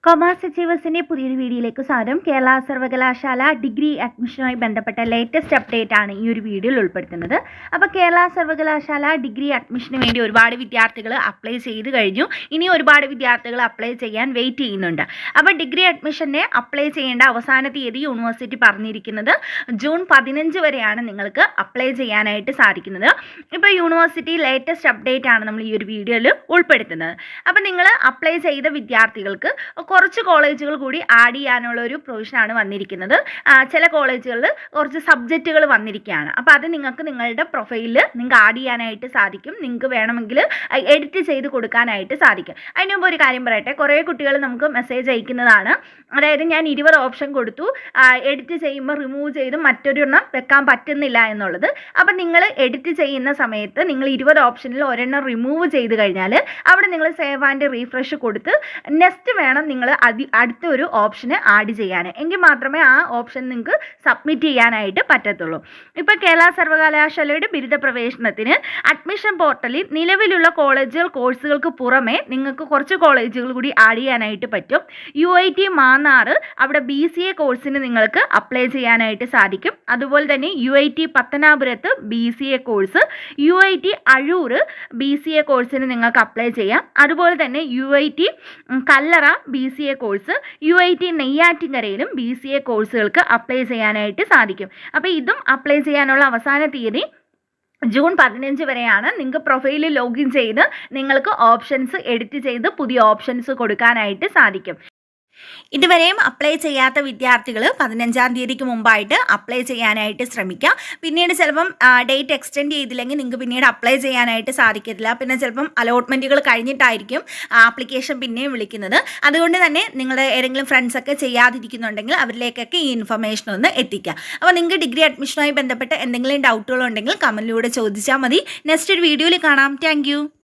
Commerce അച്ചീവേഴ്സിൻ്റെ പുതിയൊരു വീഡിയോയിലേക്ക് സ്വാഗതം. കേരള സർവകലാശാല ഡിഗ്രി അഡ്മിഷനുമായി ബന്ധപ്പെട്ട ലേറ്റസ്റ്റ് അപ്ഡേറ്റ് ആണ് ഈ ഒരു വീഡിയോയിൽ ഉൾപ്പെടുത്തുന്നത്. അപ്പോൾ കേരള സർവകലാശാല ഡിഗ്രി അഡ്മിഷന് വേണ്ടി ഒരുപാട് വിദ്യാർത്ഥികൾ അപ്ലൈ ചെയ്ത് കഴിഞ്ഞു. ഇനി ഒരുപാട് വിദ്യാർത്ഥികൾ അപ്ലൈ ചെയ്യാൻ വെയിറ്റ് ചെയ്യുന്നുണ്ട്. അപ്പോൾ ഡിഗ്രി അഡ്മിഷൻ്റെ അപ്ലൈ ചെയ്യേണ്ട അവസാന തീയതി യൂണിവേഴ്സിറ്റി പറഞ്ഞിരിക്കുന്നത് ജൂൺ 15 വരെയാണ് നിങ്ങൾക്ക് അപ്ലൈ ചെയ്യാനായിട്ട് സാധിക്കുന്നത്. ഇപ്പോൾ യൂണിവേഴ്സിറ്റി ലേറ്റസ്റ്റ് അപ്ഡേറ്റ് ആണ് നമ്മൾ ഈ ഒരു വീഡിയോയിൽ ഉൾപ്പെടുത്തുന്നത്. അപ്പോൾ നിങ്ങൾ അപ്ലൈ ചെയ്ത വിദ്യാർത്ഥികൾക്ക് കുറച്ച് കോളേജുകൾ കൂടി ആഡ് ചെയ്യാനുള്ള ഒരു പ്രൊവിഷനാണ് വന്നിരിക്കുന്നത്. ചില കോളേജുകളിൽ കുറച്ച് സബ്ജക്റ്റുകൾ വന്നിരിക്കുകയാണ്. അപ്പോൾ അത് നിങ്ങൾക്ക് നിങ്ങളുടെ പ്രൊഫൈലിൽ നിങ്ങൾക്ക് ആഡ് ചെയ്യാനായിട്ട് സാധിക്കും. നിങ്ങൾക്ക് വേണമെങ്കിൽ എഡിറ്റ് ചെയ്ത് കൊടുക്കാനായിട്ട് സാധിക്കും. അതിന് മുമ്പ് ഒരു കാര്യം പറയട്ടെ, കുറേ കുട്ടികൾ നമുക്ക് മെസ്സേജ് അയക്കുന്നതാണ്. അതായത് ഞാൻ 20 ഓപ്ഷൻ കൊടുത്തു, എഡിറ്റ് ചെയ്യുമ്പോൾ റിമൂവ് ചെയ്ത് മറ്റൊരെണ്ണം വെക്കാൻ പറ്റുന്നില്ല എന്നുള്ളത്. അപ്പം നിങ്ങൾ എഡിറ്റ് ചെയ്യുന്ന സമയത്ത് നിങ്ങൾ 20 ഓപ്ഷനിൽ ഒരെണ്ണം റിമൂവ് ചെയ്ത് കഴിഞ്ഞാൽ അവിടെ നിങ്ങൾ സേവ് ആൻഡ് റീഫ്രഷ് കൊടുത്ത് നെക്സ്റ്റ് വേണം നിങ്ങൾ അടുത്ത ഒരു ഓപ്ഷന് ആഡ് ചെയ്യാൻ. എങ്കിൽ മാത്രമേ ആ ഓപ്ഷൻ നിങ്ങൾക്ക് സബ്മിറ്റ് ചെയ്യാനായിട്ട് പറ്റത്തുള്ളൂ. ഇപ്പോൾ കേരള സർവകലാശാലയുടെ ബിരുദ പ്രവേശനത്തിന് അഡ്മിഷൻ പോർട്ടലിൽ നിലവിലുള്ള കോഴ്സുകൾക്ക് പുറമെ നിങ്ങൾക്ക് കുറച്ച് കോളേജുകൾ കൂടി ആഡ് ചെയ്യാനായിട്ട് പറ്റും. UIT മാന്നാർ അവിടെ BCA കോഴ്സിന് നിങ്ങൾക്ക് അപ്ലൈ ചെയ്യാനായിട്ട് സാധിക്കും. അതുപോലെ തന്നെ UIT പത്തനാപുരത്ത് BCA course, UIT Azhoor BCA കോഴ്സിന് നിങ്ങൾക്ക് അപ്ലൈ ചെയ്യാം. അതുപോലെ തന്നെ UIT കല്ലറ BCA കോഴ്സ്, UIT നെയ്യാറ്റിൻകരയിലും BCA കോഴ്സുകൾക്ക് അപ്ലൈ ചെയ്യാനായിട്ട് സാധിക്കും. അപ്പോൾ ഇതും അപ്ലൈ ചെയ്യാനുള്ള അവസാന തീയതി ജൂൺ 15 വരെയാണ്. നിങ്ങൾക്ക് പ്രൊഫൈലിൽ ലോഗിൻ ചെയ്ത് നിങ്ങൾക്ക് ഓപ്ഷൻസ് എഡിറ്റ് ചെയ്ത് പുതിയ ഓപ്ഷൻസ് കൊടുക്കാനായിട്ട് സാധിക്കും. ഇതുവരെയും അപ്ലൈ ചെയ്യാത്ത വിദ്യാർത്ഥികൾ 15-ാം തീയതിക്ക് മുമ്പായിട്ട് അപ്ലൈ ചെയ്യാനായിട്ട് ശ്രമിക്കുക. പിന്നീട് ചിലപ്പം ഡേറ്റ് എക്സ്റ്റെൻഡ് ചെയ്തില്ലെങ്കിൽ നിങ്ങൾക്ക് പിന്നീട് അപ്ലൈ ചെയ്യാനായിട്ട് സാധിക്കത്തില്ല. പിന്നെ ചിലപ്പം അലോട്ട്മെൻറ്റുകൾ കഴിഞ്ഞിട്ടായിരിക്കും ആപ്ലിക്കേഷൻ പിന്നെയും വിളിക്കുന്നത്. അതുകൊണ്ട് തന്നെ നിങ്ങളുടെ ഏതെങ്കിലും ഫ്രണ്ട്സൊക്കെ ചെയ്യാതിരിക്കുന്നുണ്ടെങ്കിൽ അവരിലേക്കൊക്കെ ഈ ഇൻഫർമേഷൻ ഒന്ന് എത്തിക്കുക. അപ്പോൾ നിങ്ങൾക്ക് ഡിഗ്രി അഡ്മിഷനുമായി ബന്ധപ്പെട്ട് എന്തെങ്കിലും ഡൗട്ടുകളുണ്ടെങ്കിൽ കമൻറ്റിലൂടെ ചോദിച്ചാൽ മതി. നെക്സ്റ്റ് ഒരു വീഡിയോയിൽ കാണാം. താങ്ക്